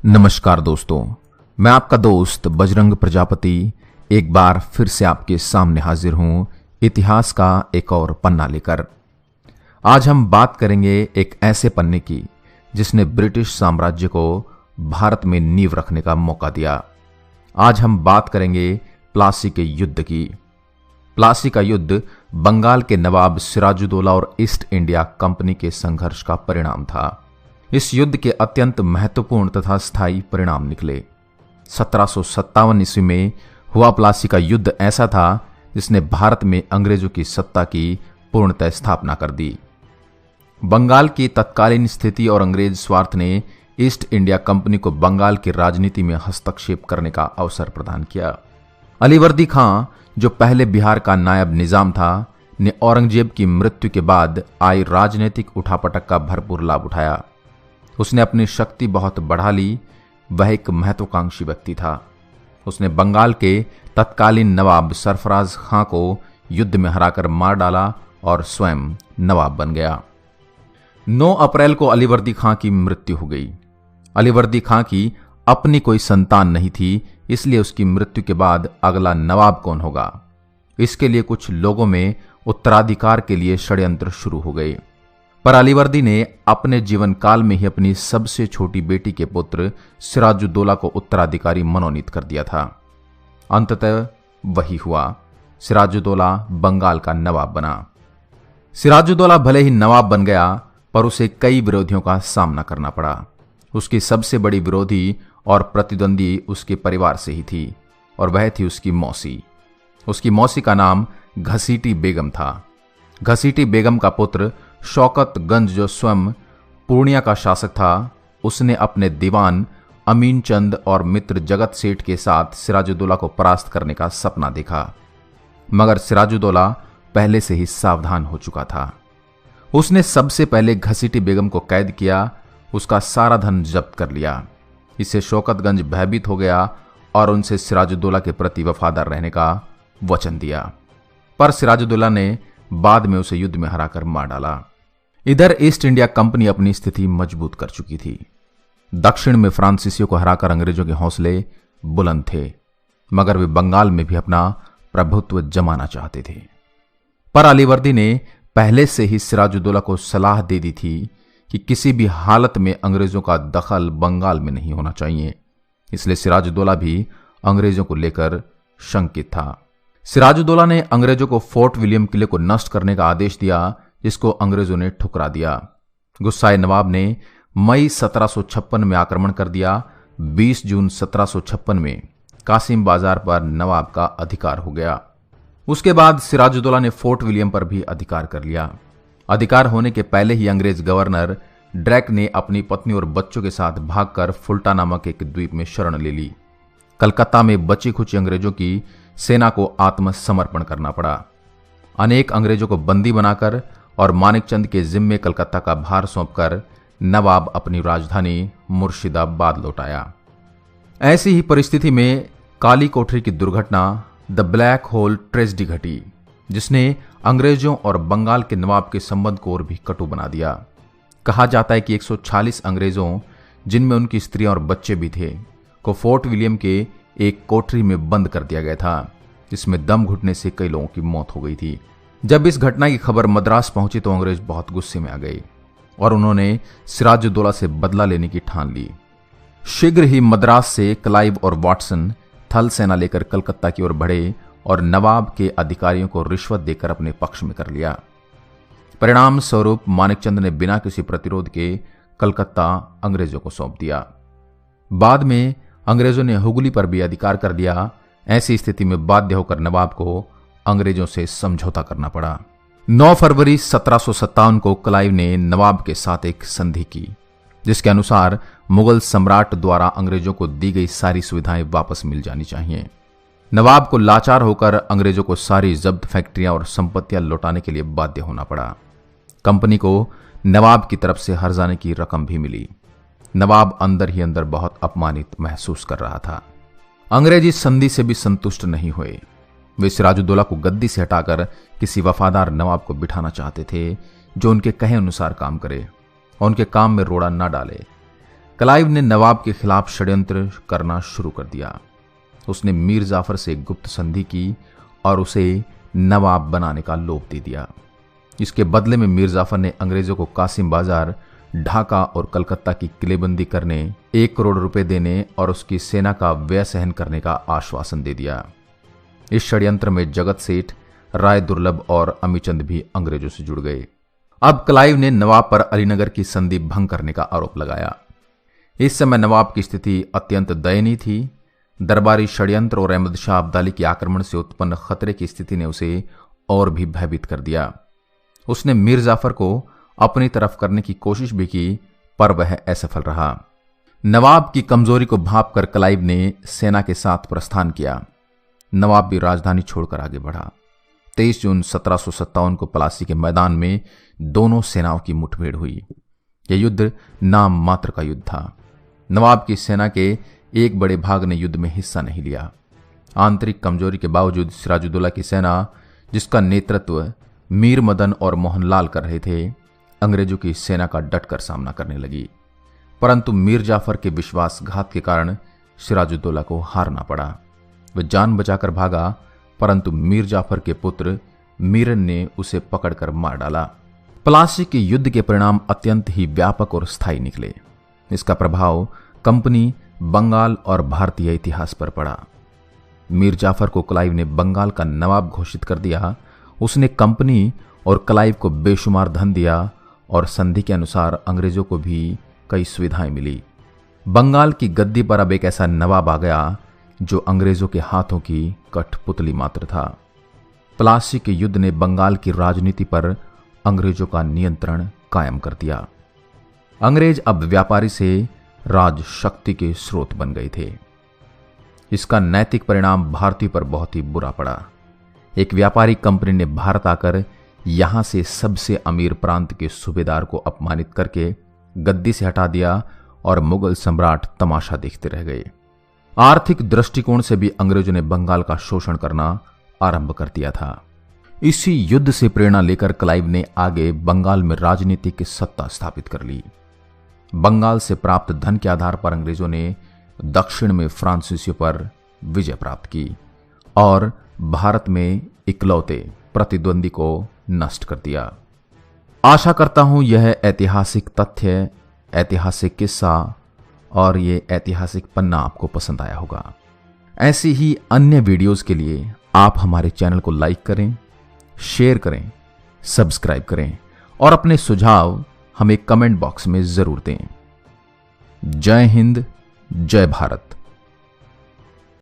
नमस्कार दोस्तों, मैं आपका दोस्त बजरंग प्रजापति एक बार फिर से आपके सामने हाजिर हूं इतिहास का एक और पन्ना लेकर। आज हम बात करेंगे एक ऐसे पन्ने की जिसने ब्रिटिश साम्राज्य को भारत में नींव रखने का मौका दिया। आज हम बात करेंगे प्लासी के युद्ध की। प्लासी का युद्ध बंगाल के नवाब सिराजुद्दौला और ईस्ट इंडिया कंपनी के संघर्ष का परिणाम था। इस युद्ध के अत्यंत महत्वपूर्ण तथा स्थायी परिणाम निकले। 1757 ईस्वी में हुआ प्लासी का युद्ध ऐसा था जिसने भारत में अंग्रेजों की सत्ता की पूर्णतः स्थापना कर दी। बंगाल की तत्कालीन स्थिति और अंग्रेज स्वार्थ ने ईस्ट इंडिया कंपनी को बंगाल की राजनीति में हस्तक्षेप करने का अवसर प्रदान किया। अलीवर्दी खां, जो पहले बिहार का नायब निजाम था, ने औरंगजेब की मृत्यु के बाद आई राजनीतिक उठापटक का भरपूर लाभ उठाया। उसने अपनी शक्ति बहुत बढ़ा ली। वह एक महत्वाकांक्षी व्यक्ति था। उसने बंगाल के तत्कालीन नवाब सरफराज खां को युद्ध में हराकर मार डाला और स्वयं नवाब बन गया। 9 अप्रैल को अलीवर्दी खां की मृत्यु हो गई। अलीवर्दी खां की अपनी कोई संतान नहीं थी, इसलिए उसकी मृत्यु के बाद अगला नवाब कौन होगा, इसके लिए कुछ लोगों में उत्तराधिकार के लिए षड्यंत्र शुरू हो गए। पर अलीवर्दी ने अपने जीवन काल में ही अपनी सबसे छोटी बेटी के पुत्र सिराजुद्दौला को उत्तराधिकारी मनोनीत कर दिया था। अंततः वही हुआ। सिराजुद्दौला बंगाल का नवाब बना। सिराजुद्दौला भले ही नवाब बन गया, पर उसे कई विरोधियों का सामना करना पड़ा। उसकी सबसे बड़ी विरोधी और प्रतिद्वंदी उसके परिवार से ही थी, और वह थी उसकी मौसी। उसकी मौसी का नाम घसीटी बेगम था। घसीटी बेगम का पुत्र शौकतगंज, जो स्वयं पूर्णिया का शासक था, उसने अपने दीवान अमीन चंद और मित्र जगत सेठ के साथ सिराजुद्दौला को परास्त करने का सपना देखा। मगर सिराजुद्दौला पहले से ही सावधान हो चुका था। उसने सबसे पहले घसीटी बेगम को कैद किया, उसका सारा धन जब्त कर लिया। इससे शौकतगंज भयभीत हो गया और उनसे सिराजुद्दौला के प्रति वफादार रहने का वचन दिया। पर सिराजुद्दौला ने बाद में उसे युद्ध में हराकर मार डाला। इधर ईस्ट इंडिया कंपनी अपनी स्थिति मजबूत कर चुकी थी। दक्षिण में फ्रांसीसियों को हराकर अंग्रेजों के हौसले बुलंद थे, मगर वे बंगाल में भी अपना प्रभुत्व जमाना चाहते थे। पर अलीवर्दी ने पहले से ही सिराजुद्दौला को सलाह दे दी थी कि किसी भी हालत में अंग्रेजों का दखल बंगाल में नहीं होना चाहिए। इसलिए सिराजुद्दौला भी अंग्रेजों को लेकर शंकित था। सिराजुद्दौला ने अंग्रेजों को फोर्ट विलियम किले को नष्ट करने का आदेश दिया, जिसको अंग्रेजों ने ठुकरा दिया। गुस्साए नवाब ने मई 1756 में आक्रमण कर दिया। 20 जून 1756 में कासिम बाजार पर नवाब का अधिकार हो गया। उसके बाद सिराजुद्दौला ने फोर्ट विलियम पर भी अधिकार कर लिया। अधिकार होने के पहले ही अंग्रेज गवर्नर ड्रैक ने अपनी पत्नी और बच्चों के साथ भागकर फुल्टा नामक एक द्वीप में शरण ले ली। कलकत्ता में बची खुची अंग्रेजों की सेना को आत्मसमर्पण करना पड़ा। अनेक अंग्रेजों को बंदी बनाकर और मानिकचंद के जिम्मे कलकत्ता का भार सौंपकर नवाब अपनी राजधानी मुर्शिदाबाद लौट आया। ऐसी ही परिस्थिति में काली कोठरी की दुर्घटना, द ब्लैक होल ट्रेजेडी घटी, जिसने अंग्रेजों और बंगाल के नवाब के संबंध को और भी कटु बना दिया। कहा जाता है कि 140 अंग्रेजों, जिनमें उनकी स्त्रियां और बच्चे भी थे, को फोर्ट विलियम के एक कोठरी में बंद कर दिया गया था, जिसमें दम घुटने से कई लोगों की मौत हो गई थी। जब इस घटना की खबर मद्रास पहुंची तो अंग्रेज बहुत गुस्से में आ गए और उन्होंने सिराजुद्दौला से बदला लेने की ठान ली। शीघ्र ही मद्रास से क्लाइव और वाटसन थल सेना लेकर कलकत्ता की ओर बढ़े और नवाब के अधिकारियों को रिश्वत देकर अपने पक्ष में कर लिया। परिणाम स्वरूप मानिकचंद ने बिना किसी प्रतिरोध के कलकत्ता अंग्रेजों को सौंप दिया। बाद में अंग्रेजों ने हुगली पर भी अधिकार कर दिया। ऐसी स्थिति में बाध्य होकर नवाब को अंग्रेजों से समझौता करना पड़ा। 9 फरवरी 1757 को क्लाइव ने नवाब के साथ एक संधि की, जिसके अनुसार मुगल सम्राट द्वारा अंग्रेजों को दी गई सारी सुविधाएं वापस मिल जानी चाहिए। नवाब को लाचार होकर अंग्रेजों को सारी जब्त फैक्ट्रियां और संपत्तियां लौटाने के लिए बाध्य होना पड़ा। कंपनी को नवाब की तरफ से हर्जाने की रकम भी मिली। नवाब अंदर ही अंदर बहुत अपमानित महसूस कर रहा था। अंग्रेज इस संधि से भी संतुष्ट नहीं हुए। वे सिराजुद्दौला को गद्दी से हटाकर किसी वफादार नवाब को बिठाना चाहते थे, जो उनके कहे अनुसार काम करे और उनके काम में रोड़ा न डाले। क्लाइव ने नवाब के खिलाफ षड्यंत्र करना शुरू कर दिया। उसने मीर जाफर से गुप्त संधि की और उसे नवाब बनाने का लोभ दे दिया। इसके बदले में मीर जाफर ने अंग्रेजों को कासिम बाजार, ढाका और कलकत्ता की किलेबंदी करने, 1 करोड़ रुपए देने और उसकी सेना का व्यय सहन करने का आश्वासन दे दिया। इस षड्यंत्र में जगत सेठ, राय दुर्लभ और अमीचंद भी अंग्रेजों से जुड़ गए। अब क्लाइव ने नवाब पर अलीनगर की संधि भंग करने का आरोप लगाया। इस समय नवाब की स्थिति अत्यंत दयनीय थी। दरबारी षड्यंत्र और अहमद शाह अब्दाली के आक्रमण से उत्पन्न खतरे की स्थिति ने उसे और भी भयभीत कर दिया। उसने मीर जाफर को अपनी तरफ करने की कोशिश भी की, पर वह असफल रहा। नवाब की कमजोरी को भांपकर क्लाइव ने सेना के साथ प्रस्थान किया। नवाब भी राजधानी छोड़कर आगे बढ़ा। 23 जून 1757 को प्लासी के मैदान में दोनों सेनाओं की मुठभेड़ हुई। यह युद्ध नाम मात्र का युद्ध था। नवाब की सेना के एक बड़े भाग ने युद्ध में हिस्सा नहीं लिया। आंतरिक कमजोरी के बावजूद सिराजुद्दौला की सेना, जिसका नेतृत्व मीर मदन और मोहनलाल कर रहे थे, अंग्रेजों की सेना का डटकर सामना करने लगी। परंतु मीर जाफर के विश्वासघात के कारण सिराजुद्दौला को हारना पड़ा। वह जान बचाकर भागा, परंतु मीर जाफर के पुत्र मीरन ने उसे पकड़कर मार डाला। प्लासी के युद्ध के परिणाम अत्यंत ही व्यापक और स्थायी निकले। इसका प्रभाव कंपनी, बंगाल और भारतीय इतिहास पर पड़ा। मीर जाफर को क्लाइव ने बंगाल का नवाब घोषित कर दिया। उसने कंपनी और क्लाइव को बेशुमार धन दिया और संधि के अनुसार अंग्रेजों को भी कई सुविधाएं मिली। बंगाल की गद्दी पर अब एक ऐसा नवाब आ गया जो अंग्रेजों के हाथों की कठपुतली मात्र था। प्लासी के युद्ध ने बंगाल की राजनीति पर अंग्रेजों का नियंत्रण कायम कर दिया। अंग्रेज अब व्यापारी से राज शक्ति के स्रोत बन गए थे। इसका नैतिक परिणाम भारतीय पर बहुत ही बुरा पड़ा। एक व्यापारी कंपनी ने भारत आकर यहां से सबसे अमीर प्रांत के सूबेदार को अपमानित करके गद्दी से हटा दिया और मुगल सम्राट तमाशा देखते रह गए। आर्थिक दृष्टिकोण से भी अंग्रेजों ने बंगाल का शोषण करना आरंभ कर दिया था। इसी युद्ध से प्रेरणा लेकर क्लाइव ने आगे बंगाल में राजनीतिक सत्ता स्थापित कर ली। बंगाल से प्राप्त धन के आधार पर अंग्रेजों ने दक्षिण में फ्रांसीसियों पर विजय प्राप्त की और भारत में इकलौते प्रतिद्वंदी को नष्ट कर दिया। आशा करता हूं यह ऐतिहासिक तथ्य, ऐतिहासिक किस्सा और ये ऐतिहासिक पन्ना आपको पसंद आया होगा। ऐसी ही अन्य वीडियोस के लिए आप हमारे चैनल को लाइक करें, शेयर करें, सब्सक्राइब करें और अपने सुझाव हमें कमेंट बॉक्स में जरूर दें। जय हिंद, जय भारत।